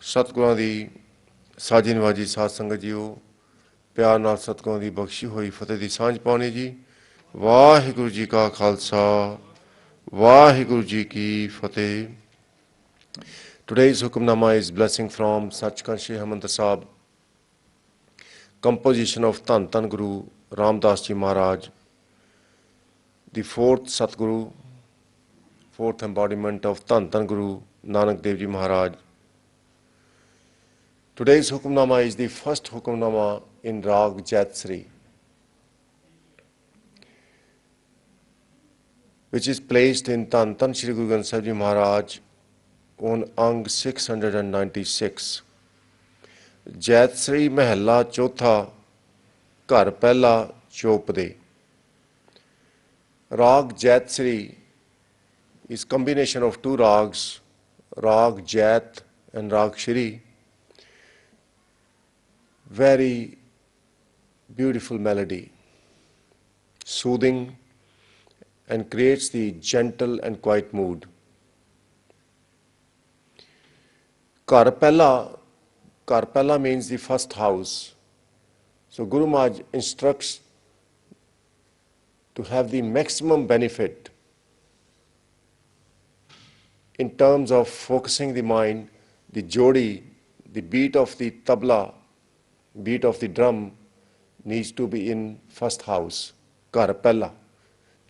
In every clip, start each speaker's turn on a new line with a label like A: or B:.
A: ਸਤਿਗੁਰਾਂ ਦੀ ਸਾਜੀ ਨਿਵਾਜੀ ਸਾਧ ਸੰਗਤ ਜੀਓ, ਪਿਆਰ ਨਾਲ ਸਤਿਗੁਰਾਂ ਦੀ ਬਖਸ਼ੀ ਹੋਈ ਫਤਿਹ ਦੀ ਸਾਂਝ ਪਾਉਣੀ ਜੀ। ਵਾਹਿਗੁਰੂ ਜੀ ਕਾ ਖਾਲਸਾ, ਵਾਹਿਗੁਰੂ ਜੀ ਕੀ ਫਤਿਹ। Today's Hukamnama is blessing from Sachkhand Shri Harmandir Sahib, composition of Dhan Dhan Guru Ramdas Ji Maharaj, the fourth Satguru, fourth embodiment of Dhan Dhan Guru Nanak Dev Ji Maharaj. Today's Hukamnama is the first Hukamnama in Rag Jaitsri, which is placed in Dhan Dhan Shri Guru Granth Sahib Ji Maharaj on Ang 696. Jaitsri ਮਹੱਲਾ ਚੌਥਾ, ਘਰ ਪਹਿਲਾ ਚੋਪਦੇ। Rag Jaitsri is combination of two rags, Rag Jait and Rag Shri. Very beautiful melody, soothing and creates the gentle and quiet mood. Ghar Pehla means the first house. So Guru Maharaj instructs to have the maximum benefit in terms of focusing the mind. The jodi, the beat of the tabla, beat of the drum needs to be in first house, Ghar Pehla.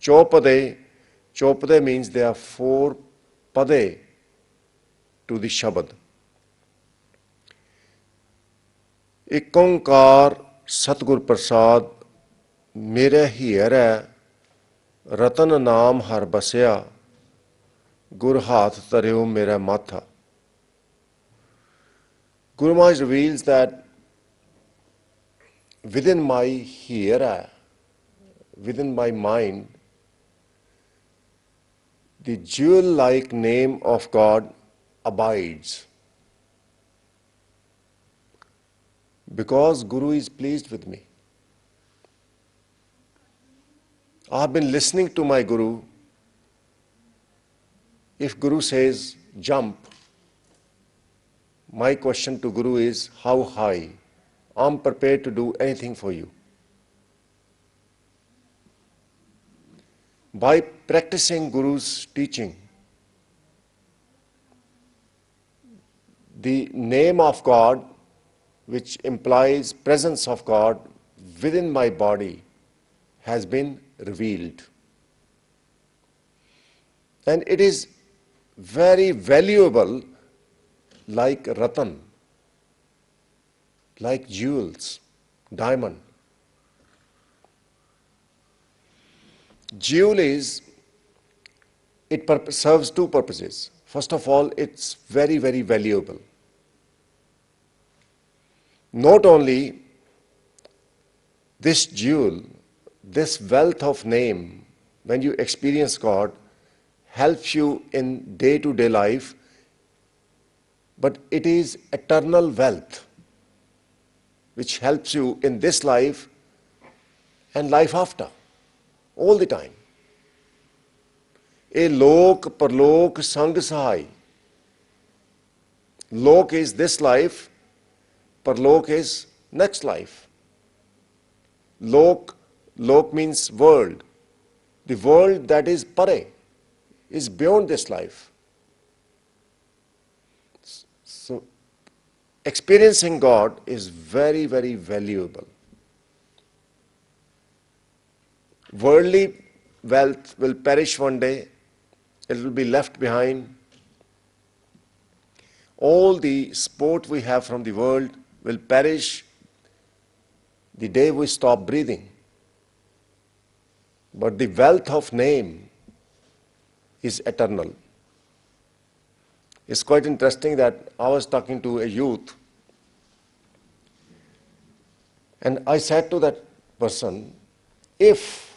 A: Chopade means there are four pade to the Shabad. ਇੱਕ ਓਂਕਾਰ ਸਤਿਗੁਰ ਪ੍ਰਸਾਦ, ਮੇਰੇ ਹੀਰੈ ਰਤਨ ਨਾਮ ਹਰ ਬਸਿਆ, ਗੁਰ ਹਾਥ ਧਰਿਓ ਮੇਰਾ ਮਾਥਾ. Guru Maharaj reveals that within my hira, within my mind, the jewel-like name of God abides. Because Guru is pleased with me. I have been listening to my Guru. If Guru says jump, my question to Guru is how high? I'm prepared to do anything for you. By practicing Guru's teaching, the name of God, which implies presence of God within my body, has been revealed. And it is very valuable, like ratan, like jewels, diamond. Jewel serves two purposes. First of all, it's very, very valuable. Not only this jewel, this wealth of name, when you experience God, helps you in day-to-day life, but it is eternal wealth which helps you in this life and life after, all the time. A lok parlok sang sahai. Lok is this life, Parlok is next life. Lok means world. The world that is pare, is beyond this life. So, experiencing God is very, very valuable. Worldly wealth will perish one day. It will be left behind. All the sport we have from the world will perish the day we stop breathing. But the wealth of name is eternal. It's quite interesting that I was talking to a youth, and I said to that person, if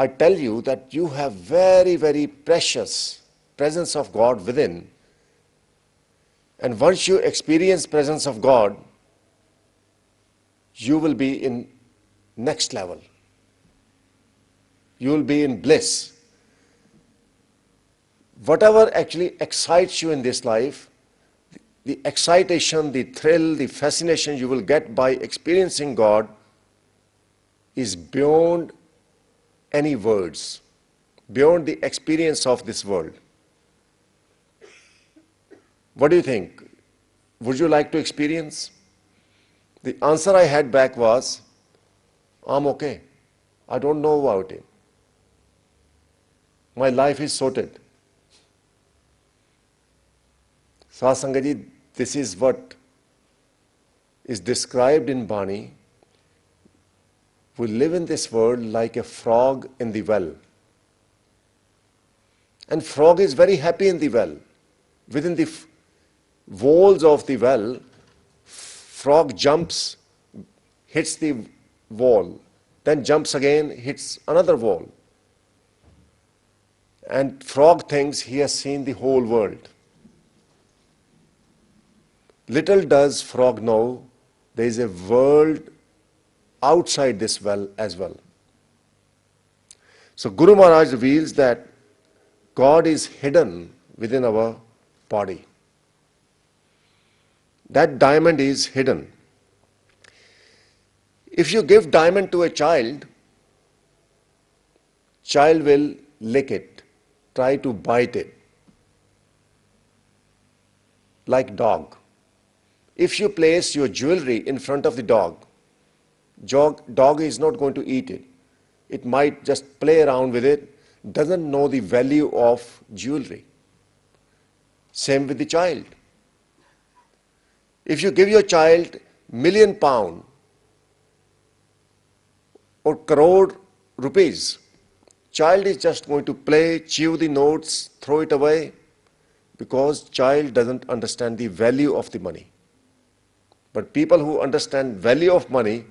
A: I tell you that you have very, very precious presence of God within, and once you experience presence of God, you will be in next level. You will be in bliss. whatever actually excites you in this life, the excitation, the thrill, the fascination you will get by experiencing God is beyond any words, beyond the experience of this world. What do you think? Would you like to experience? The answer I had back was, I'm okay. I don't know about it. My life is sorted. Sasangaji, this is what is described in Bani. We live in this world like a frog in the well. And frog is very happy in the well. Within the walls of the well, frog jumps, hits the wall, then jumps again, hits another wall. And frog thinks he has seen the whole world. Little does frog know there is a world outside this well as well. So Guru Maharaj reveals that God is hidden within our body. That diamond is hidden. If you give diamond to a child will lick it, try to bite it, like dog. If you place your jewelry in front of the dog is not going to eat it. It might just play around with it, doesn't know the value of jewelry. Same with the child. If you give your child £1,000,000 or crore rupees, child is just going to play, chew the notes, throw it away, because child doesn't understand the value of the money. But people who understand value of money,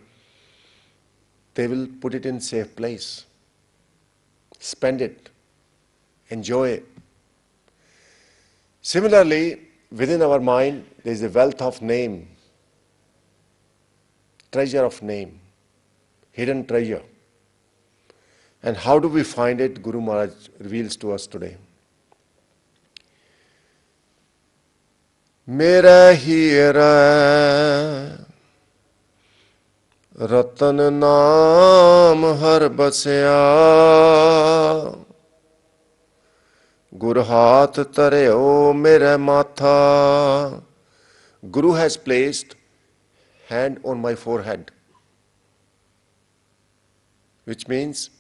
A: they will put it in safe place, spend it, enjoy it. Similarly, within our mind, there is a wealth of name, treasure of name, hidden treasure. And how do we find it? Guru Maharaj reveals to us today. Mera hira रतन नाम हर बसया गुर हाथ तरियो मेरे माथा. Guru has placed hand on my forehead, which means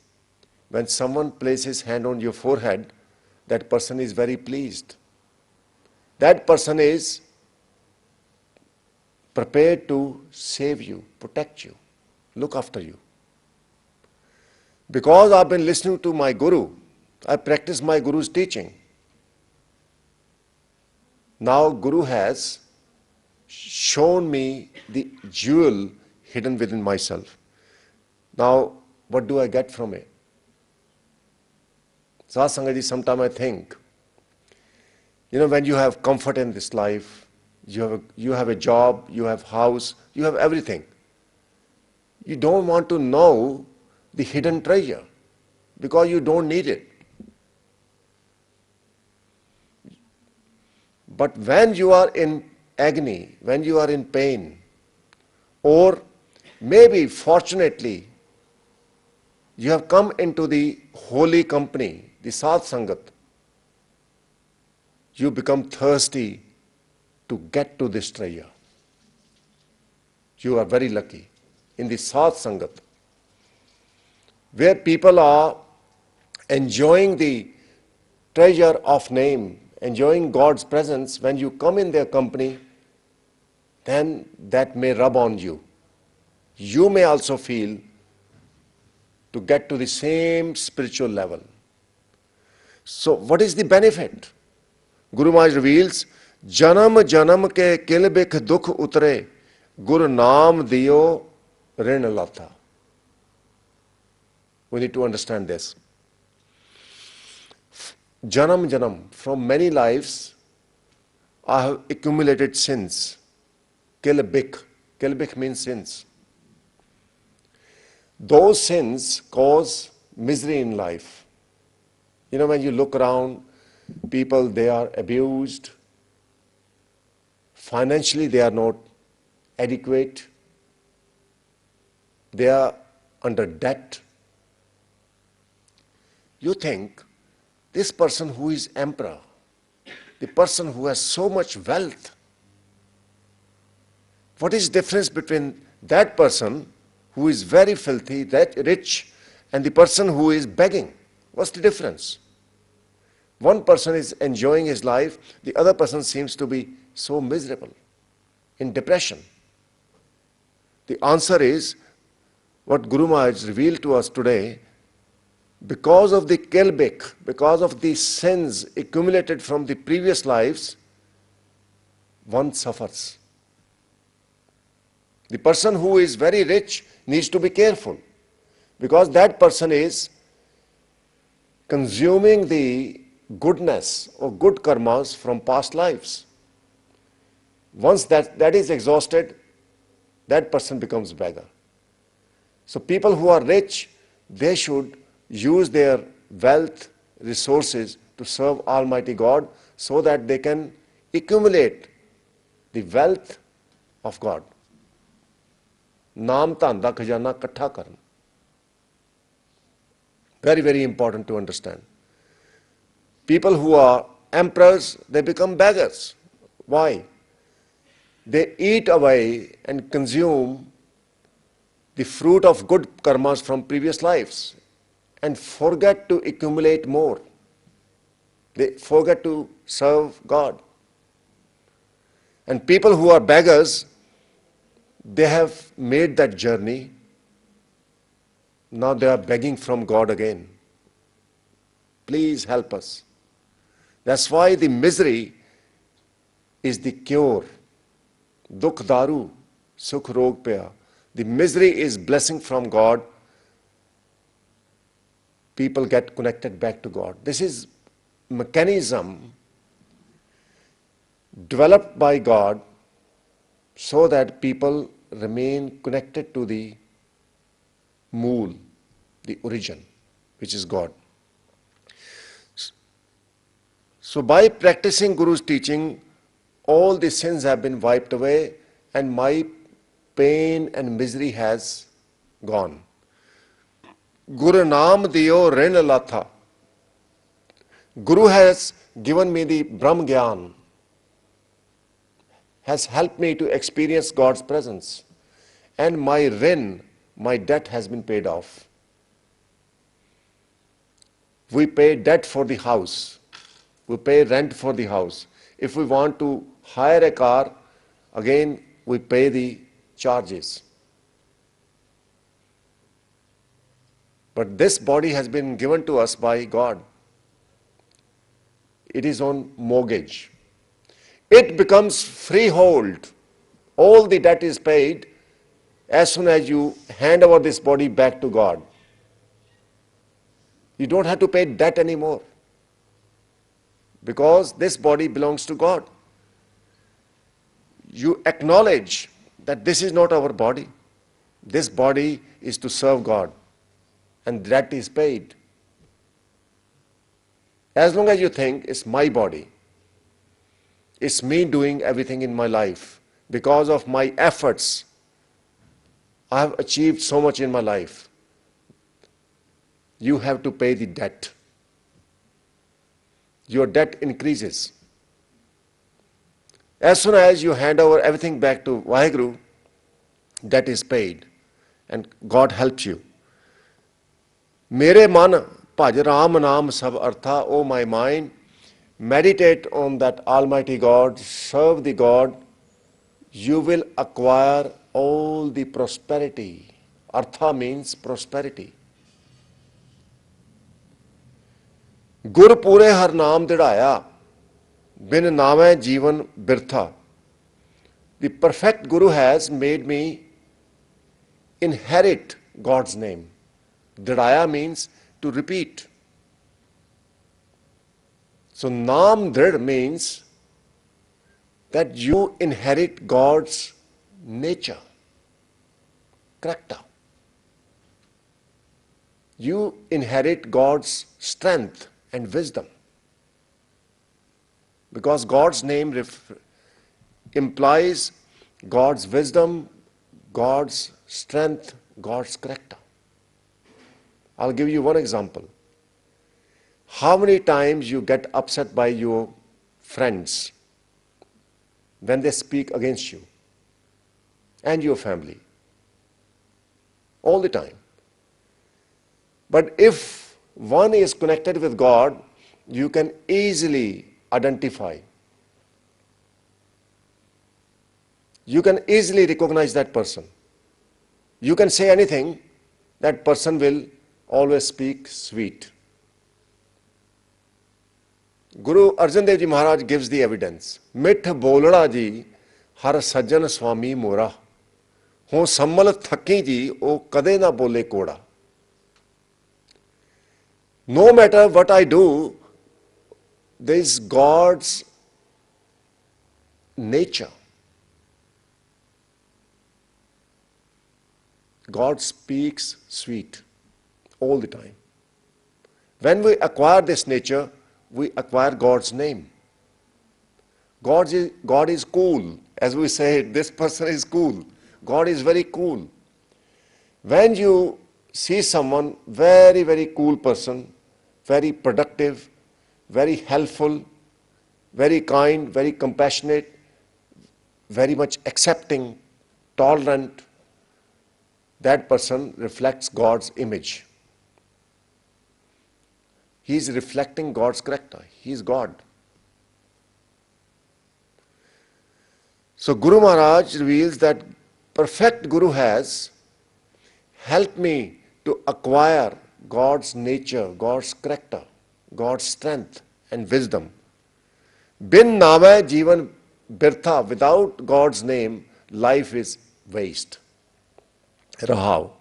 A: when someone places hand on your forehead, that person is very pleased. That person is prepared to save you, protect you, look after you. Because I've been listening to my Guru, I practice my Guru's teaching. Now Guru has shown me the jewel hidden within myself. Now, what do I get from it? Satsangaji, sometimes I think, when you have comfort in this life, you have a job, you have house, you have everything. You don't want to know the hidden treasure because you don't need it. But when you are in agony, when you are in pain, or maybe fortunately you have come into the holy company, the Sadh Sangat, you become thirsty to get to this treasure. You are very lucky in the Sadh Sangat, where people are enjoying the treasure of name, enjoying God's presence. When you come in their company, then that may rub on you. You may also feel to get to the same spiritual level. So what is the benefit? Guru Maharaj reveals, Janam janam ke kilbik dukh utre, Gur naam diyo rin latha. We need to understand this. Janam janam, from many lives, I have accumulated sins. Kilbik. Kilbik means sins. Those sins cause misery in life. When you look around, people, they are abused, financially they are not adequate, they are under debt. You think this person who is emperor, the person who has so much wealth, what is the difference between that person who is very filthy, that rich, and the person who is begging? What's the difference? One person is enjoying his life, the other person seems to be so miserable, in depression. The answer is what Guru Maharaj revealed to us today. Because of the kilbik, because of the sins accumulated from the previous lives, one suffers. The person who is very rich needs to be careful, because that person is consuming the goodness or good karmas from past lives. Once that is exhausted, that person becomes beggar. So people who are rich, they should use their wealth, resources to serve Almighty God so that they can accumulate the wealth of God. Naam ਧਨ ਦਾ ਖਜ਼ਾਨਾ ਇਕੱਠਾ ਕਰਨ. Very, very important to understand. People who are emperors, they become beggars. Why? They eat away and consume the fruit of good karmas from previous lives and forget to accumulate more. They forget to serve God. And people who are beggars, they have made that journey. Now they are begging from God again. Please help us. That's why the misery is the cure. Dukh daru, sukh rog paya. The misery is blessing from God. People get connected back to God. This is mechanism developed by God so that people remain connected to the mool, the origin, which is God. So by practicing Guru's teaching, all the sins have been wiped away and my pain and misery has gone. Guru Naam Diyo Rin Latha. Guru has given me the Brahm Gyan, has helped me to experience God's presence. And my rin, my debt has been paid off. We pay debt for the house. We pay rent for the house. If we want to hire a car, again we pay the charges. But this body has been given to us by God. It is on mortgage. It becomes freehold. All the debt is paid as soon as you hand over this body back to God. You don't have to pay debt anymore because this body belongs to God. You acknowledge that this is not our body. This body is to serve God, and debt is paid. As long as you think it's my body, it's me doing everything in my life, because of my efforts, I have achieved so much in my life. You have to pay the debt. Your debt increases. As soon as you hand over everything back to Vaheguru, debt is paid and God helps you. Mere man bhaj Ram naam sab artha, O my mind, meditate on that Almighty God, serve the God, you will acquire all the prosperity. Artha means prosperity. Gur pure har naam didhaya, bin naame jeevan birtha. The perfect Guru has made me inherit God's name. Didhaya means to repeat. So Naam Drid means that you inherit God's nature, character. You inherit God's strength and wisdom. because God's name implies God's wisdom, God's strength, God's character. I'll give you one example. How many times you get upset by your friends when they speak against you and your family? All the time. But if one is connected with God, you can easily identify. You can easily recognize that person. You can say anything, that person will always speak sweet. Guru Arjan Dev Ji Maharaj gives the evidence. Mit bolada ji har sajjan swami mora. Ho sammal thakki ji o kade na bole koda. No matter what I do, there is God's nature. God speaks sweet all the time. When we acquire this nature, we acquire God's name. God is cool. As we say, this person is cool. God is very cool. When you see someone, very, very cool person, very productive, very helpful, very kind, very compassionate, very much accepting, tolerant, that person reflects God's image. He is reflecting God's character. He is God. So Guru Maharaj reveals that perfect Guru has helped me to acquire God's nature, God's character, God's strength and wisdom. Bin Name Jivan Birtha, without God's name, life is waste. Rahav.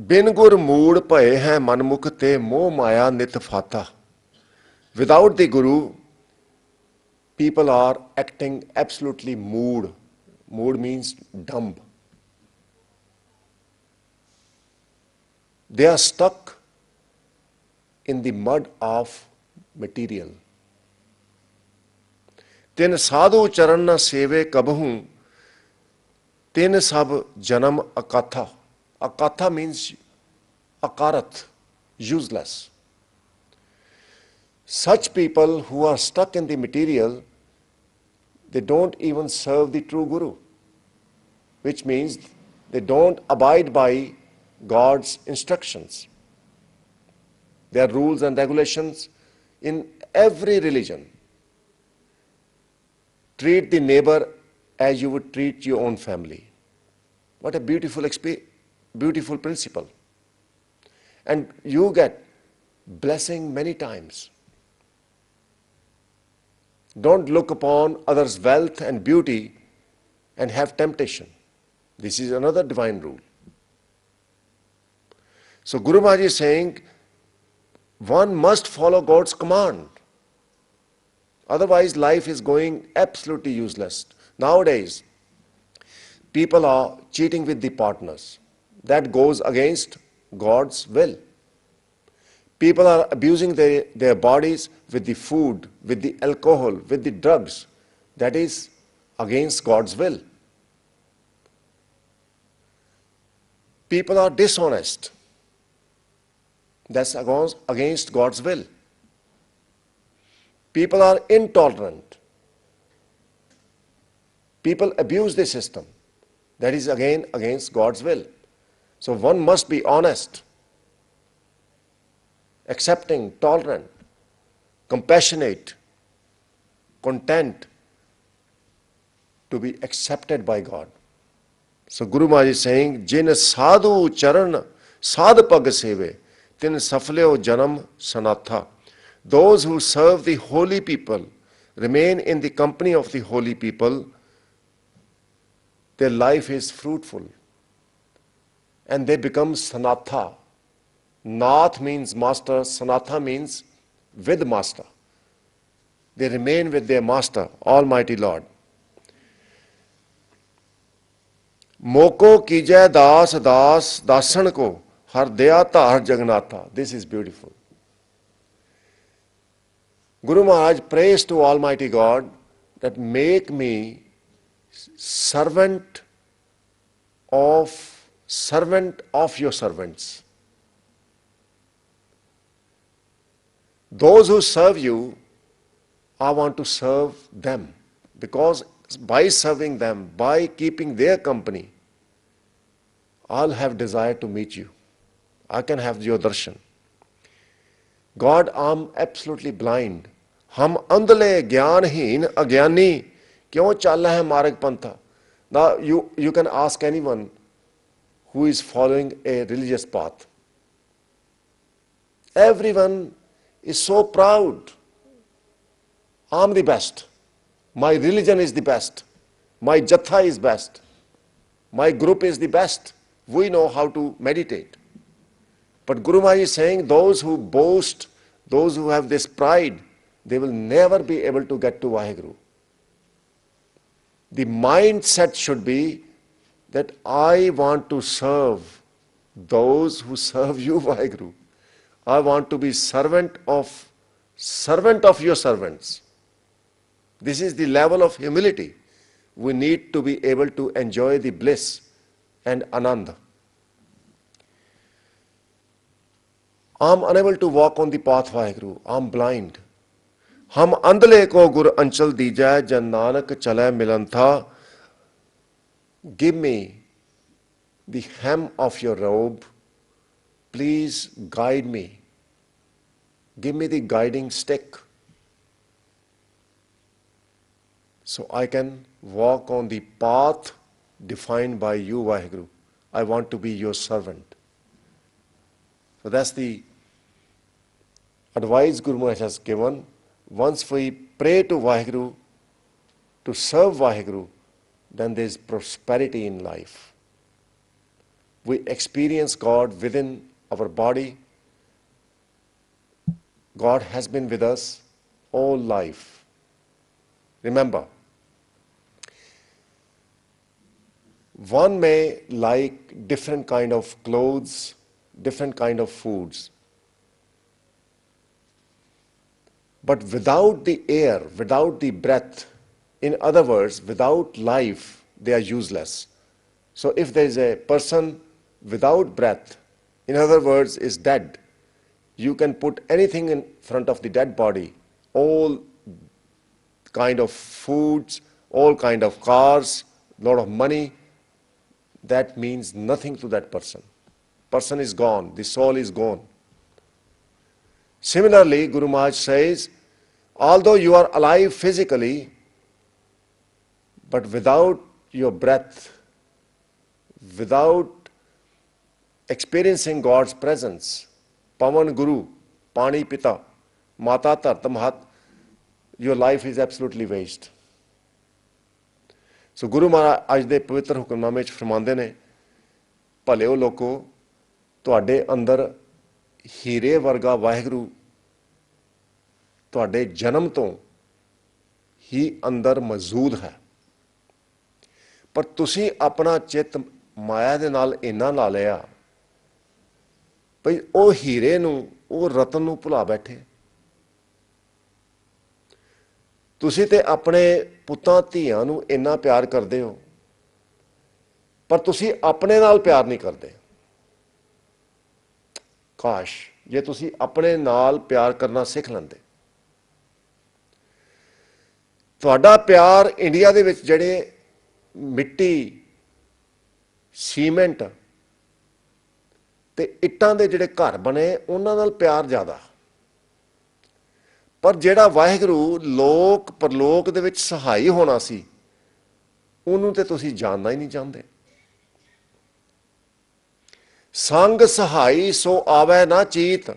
A: Bin gur mood paye hai manmukh te moh maya nit fata. Without the Guru, people are acting absolutely mood. Mood means dumb. They are stuck in the mud of material. Tin sadhu charan na seve kabhu, tin sab janam akatha. Akatha means akarat, useless. Such people who are stuck in the material, they don't even serve the true Guru, which means they don't abide by God's instructions. There are rules and regulations in every religion. Treat the neighbor as you would treat your own family. What a beautiful principle. And you get blessing many times. Don't look upon others' wealth and beauty and have temptation. This is another divine rule. So Guru Maharaj is saying, one must follow God's command. Otherwise, life is going absolutely useless. Nowadays, people are cheating with the partners. That goes against God's will. People are abusing their bodies with the food, with the alcohol, with the drugs. That is against God's will. People are dishonest. That's against God's will. People are intolerant. People abuse the system. That is again against God's will. So one must be honest, accepting, tolerant, compassionate, content to be accepted by God. So Guru Maharaj is saying, Jin sadhu charan sadh pag seve, tin safleo janam sanatha. Those who serve the holy people, remain in the company of the holy people, their life is fruitful. And they become sanatha. Nath means master, sanatha means with master. They remain with their master, Almighty Lord. Moko kijay das dasan ko har daya har jagnatha. This is beautiful. Guru Maharaj prays to Almighty God that make me servant of your servants. Those who serve you, I want to serve them, because by serving them, by keeping their company, I'll have desire to meet you. I can have your darshan. God, I'm absolutely blind. हम अंधले ज्ञानहीन अज्ञानी क्यों चल है मार्ग पंथा? Now you can ask anyone who is following a religious path. Everyone is so proud. I'm the best. My religion is the best. My jatha is best. My group is the best. We know how to meditate. But Guru Maharaj is saying those who boast, those who have this pride, they will never be able to get to Vaheguru. The mindset should be that I want to serve those who serve you, Vaheguru. I want to be servant of your servants. This is the level of humility. We need to be able to enjoy the bliss and ananda. I'm unable to walk on the path, Vaheguru. I'm blind. हम अंधले को गुर अंचल दीजै जन नानक चलै मिलन था. Give me the hem of your robe. Please guide me. Give me the guiding stick, so I can walk on the path defined by you, Vaheguru. I want to be your servant. So that's the advice Guru Maharaj has given. Once we pray to Vaheguru, to serve Vaheguru, then there is prosperity in life. We experience God within our body. God has been with us all life. Remember, one may like different kind of clothes, different kind of foods. But without the air, without the breath, in other words, without life, they are useless. So if there is a person without breath, in other words, is dead, you can put anything in front of the dead body, all kind of foods, all kind of cars, lot of money, that means nothing to that person. Person is gone, the soul is gone. Similarly, Guru Maharaj says, although you are alive physically, but without your breath, without experiencing God's presence, Pavan Guru, Pani Pita, Mata Tarta Mahat, your life is absolutely waste. So Guru Maharaj ਅੱਜ ਦੇ ਪਵਿੱਤਰ ਹੁਕਮਨਾਮੇ 'ਚ ਫਰਮਾਉਂਦੇ ਨੇ, ਭਲਿਓ ਲੋਕੋ, ਤੁਹਾਡੇ ਅੰਦਰ ਹੀਰੇ ਵਰਗਾ ਵਾਹਿਗੁਰੂ ਤੁਹਾਡੇ ਜਨਮ ਤੋਂ ਹੀ ਅੰਦਰ ਮੌਜੂਦ ਹੈ, ਪਰ ਤੁਸੀਂ ਆਪਣਾ ਚਿੱਤ ਮਾਇਆ ਦੇ ਨਾਲ ਇੰਨਾ ਲਾ ਲਿਆ ਭਈ ਉਹ ਹੀਰੇ ਨੂੰ, ਉਹ ਰਤਨ ਨੂੰ ਭੁਲਾ ਬੈਠੇ. ਤੁਸੀਂ ਤੇ ਆਪਣੇ ਪੁੱਤਾਂ ਧੀਆਂ ਨੂੰ ਇੰਨਾ ਪਿਆਰ ਕਰਦੇ ਹੋ, ਪਰ ਤੁਸੀਂ ਆਪਣੇ ਨਾਲ ਪਿਆਰ ਨਹੀਂ ਕਰਦੇ. ਕਾਸ਼ ਜੇ ਤੁਸੀਂ ਆਪਣੇ ਨਾਲ ਪਿਆਰ ਕਰਨਾ ਸਿੱਖ ਲੈਂਦੇ. ਤੁਹਾਡਾ ਪਿਆਰ ਇੰਡੀਆ ਦੇ ਵਿੱਚ ਜਿਹੜੇ ਮਿੱਟੀ, ਸੀਮੈਂਟ ਤੇ ਇੱਟਾਂ ਦੇ ਜਿਹੜੇ ਘਰ ਬਣੇ ਉਹਨਾਂ ਨਾਲ ਪਿਆਰ ਜ਼ਿਆਦਾ. ਪਰ ਜਿਹੜਾ ਵਾਹਿਗੁਰੂ ਲੋਕ ਪਰਲੋਕ ਦੇ ਵਿੱਚ ਸਹਾਈ ਹੋਣਾ ਸੀ, ਉਹਨੂੰ ਤੇ ਤੁਸੀਂ ਜਾਣਨਾ ਹੀ ਨਹੀਂ ਚਾਹੁੰਦੇ. ਸੰਗ ਸਹਾਈ ਸੋ ਆਵੈ ਨਾ ਚੀਤ,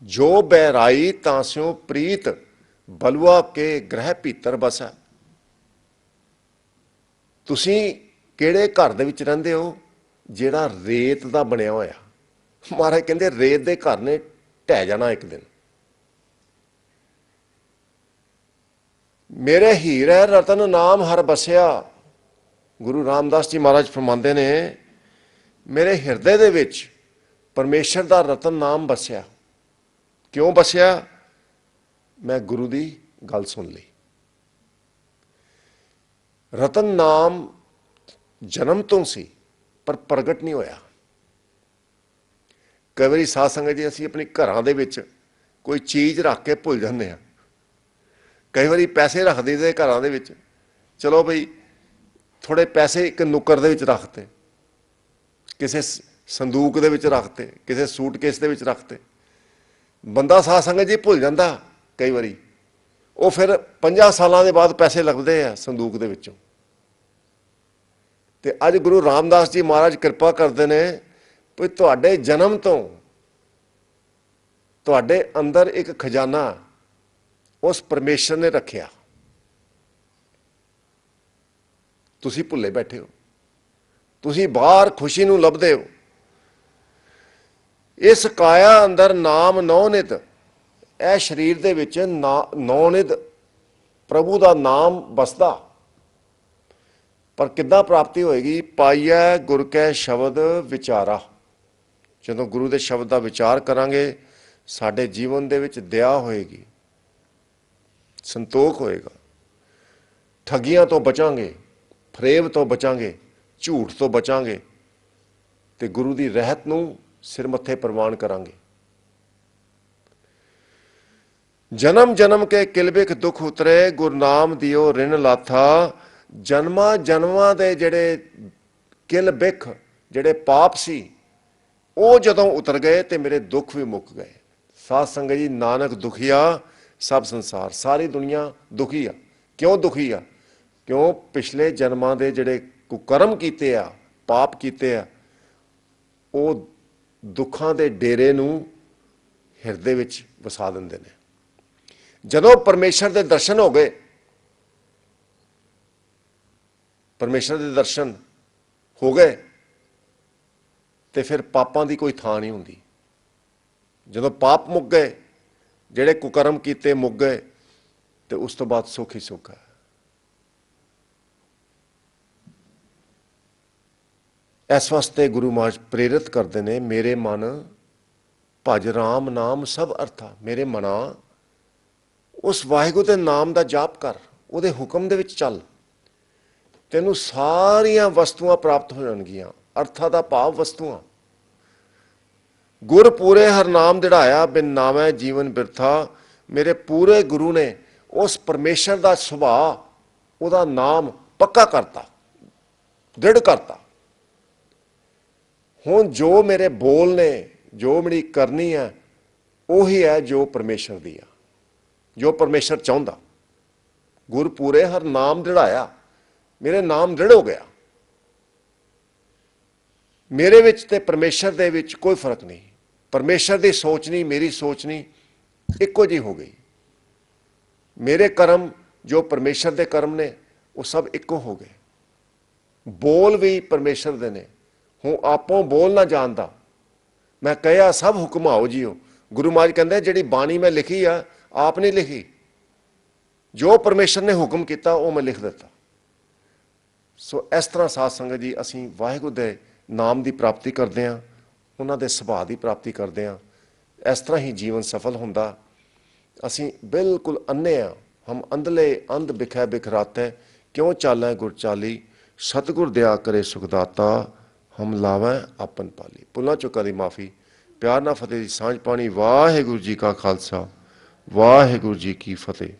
A: ਜੋ ਬਹਿਰਾਈ ਤਾਂ ਸਿਉ ਪ੍ਰੀਤ, ਬਲੂਆ ਕੇ ਗ੍ਰਹਿ ਭੀਤਰ ਬਸੈ. ਤੁਸੀਂ ਕਿਹੜੇ ਘਰ ਦੇ ਵਿੱਚ ਰਹਿੰਦੇ ਹੋ? ਜਿਹੜਾ ਰੇਤ ਦਾ ਬਣਿਆ ਹੋਇਆ. ਮਹਾਰਾਜ ਕਹਿੰਦੇ ਰੇਤ ਦੇ ਘਰ ਨੇ ਢਹਿ ਜਾਣਾ ਇੱਕ ਦਿਨ. ਮੇਰੇ ਹੀਰੇ ਰਤਨ ਨਾਮ ਹਰ ਬਸਿਆ. ਗੁਰੂ ਰਾਮਦਾਸ ਜੀ ਮਹਾਰਾਜ ਫਰਮਾਉਂਦੇ ਨੇ, ਮੇਰੇ ਹਿਰਦੇ ਦੇ ਵਿੱਚ ਪਰਮੇਸ਼ਰ ਦਾ ਰਤਨ ਨਾਮ ਬਸਿਆ. ਕਿਉਂ ਬਸਿਆ? मैं गुरु की गल सुन ली। रतन नाम जन्म तो सी पर प्रगट नहीं होया। कई बार साध संगत जी असीं अपने घरां दे विच कोई चीज़ रख के भुल जाते हैं। कई बार पैसे रख दईदे घरां दे विच, चलो बई थोड़े पैसे एक नुक्कर दे विच रखते, किसी संदूक दे विच रखते, किसी सूटकेस दे विच रखते। बंदा साध संगत जी भुल जाता कई बारी, वो फिर 50 सालों के बाद पैसे लगते हैं संदूक दे विचों। ते अज गुरु रामदास जी महाराज कृपा करते हैं भी तुहाडे जन्म तो तुहाडे अंदर एक खजाना उस परमेश्वर ने रखिया, तुसीं भुल्ले बैठे हो, तुसीं बाहर खुशी नूं लभदे हो। इस काया अंदर नाम नौनित, यह शरीर दे विच नौनित प्रभु का नाम बसदा। पर किद्दां प्राप्ति होएगी? पाइया गुर कै शब्द विचारा। जदों गुरु के शब्द का विचार करांगे साडे जीवन दे विच दया होएगी, संतोख होएगा, ठगियां तो बचांगे, फरेब तो बचांगे, झूठ तो बचांगे, ते गुरु की रहत नूं सिर मत्थे प्रवान करांगे। जन्म जन्म के किलबिख दुख उतरे, गुरनाम दियो रिण लाथा। जन्मां जन्मां दे जिहड़े किल बिख जिहड़े पाप सी वो जदों उतर गए तो मेरे दुख भी मुक गए। साध संगत जी नानक दुखिया सब संसार, सारी दुनिया दुखी आ। क्यों दुखी आ? क्यों पिछले जन्मां दे जिहड़े कुकर्म कीते आ, पाप कीते आ, वो दुखां दे डेरे नूं हिरदे विच वसा दिंदे ने। जदों परमेश्वर के दर्शन हो गए, परमेश्वर के दर्शन हो गए तो फिर पापां की कोई थां नहीं हुंदी। जदों पाप मुक गए, जिहड़े कुकर्म कीते मुक गए, तो उस तो बाद सुख ही सुख है। इस वास्ते गुरु महाराज प्रेरित करते हैं, मेरे मन भज राम नाम सब अर्था। मेरे मना उस वाहिगुरू के नाम का जाप कर, उहदे हुक्म दे विच चल, तैनूं सारियां वस्तुआं प्राप्त हो जाणगियां। अर्था दा भाव वस्तुआं। गुर पूरे हर नाम दिड़ाया, बिन नामै जीवन बिरथा। मेरे पूरे गुरु ने उस परमेश्वर का सुभाव, उहदा नाम पक्का करता, दृढ़ करता। हुण जो मेरे बोल ने, जो मेरी करनी है, उही है जो परमेश्वर दी है, जो परमेश्वर चाहुंदा। गुर पूरे हर नाम दृढ़ाया, मेरे नाम दृढ़ हो गया। मेरे विच ते परमेश्वर दे विच कोई फर्क नहीं। परमेश्वर की सोच नहीं, मेरी सोच नहीं, इक्को जी हो गई। मेरे कर्म जो परमेश्वर के कर्म ने वो सब इक्को हो गए। बोल भी परमेश्वर दे ने। हूँ आपों बोल ना जानता, मैं कहा सब हुक्म आओ जियो। गुरु महाराज कहते जिहड़ी बाणी मैं लिखी आ, आप नहीं लिखी, जो परमेश्वर ने हुक्म किया वो मैं लिख दिता। सो इस तरह साध संगत जी असीं वाहिगुरू के नाम की प्राप्ति करते हैं, उन्होंने सुभाव की प्राप्ति करते हैं। इस तरह ही जीवन सफल होंदा। असीं बिल्कुल अन्ने आ, हम अंधले अंध बिखै बिखराते, क्यों चालें गुर चाली। सतगुर दया करे सुखदाता, हम लावें आपन पाली। भुलां चुकां दी माफ़ी, प्यार नाल फतेह दी सांझ पाणी। वाहिगुरू जी का खालसा, वाहिगुरू जी की फतेह।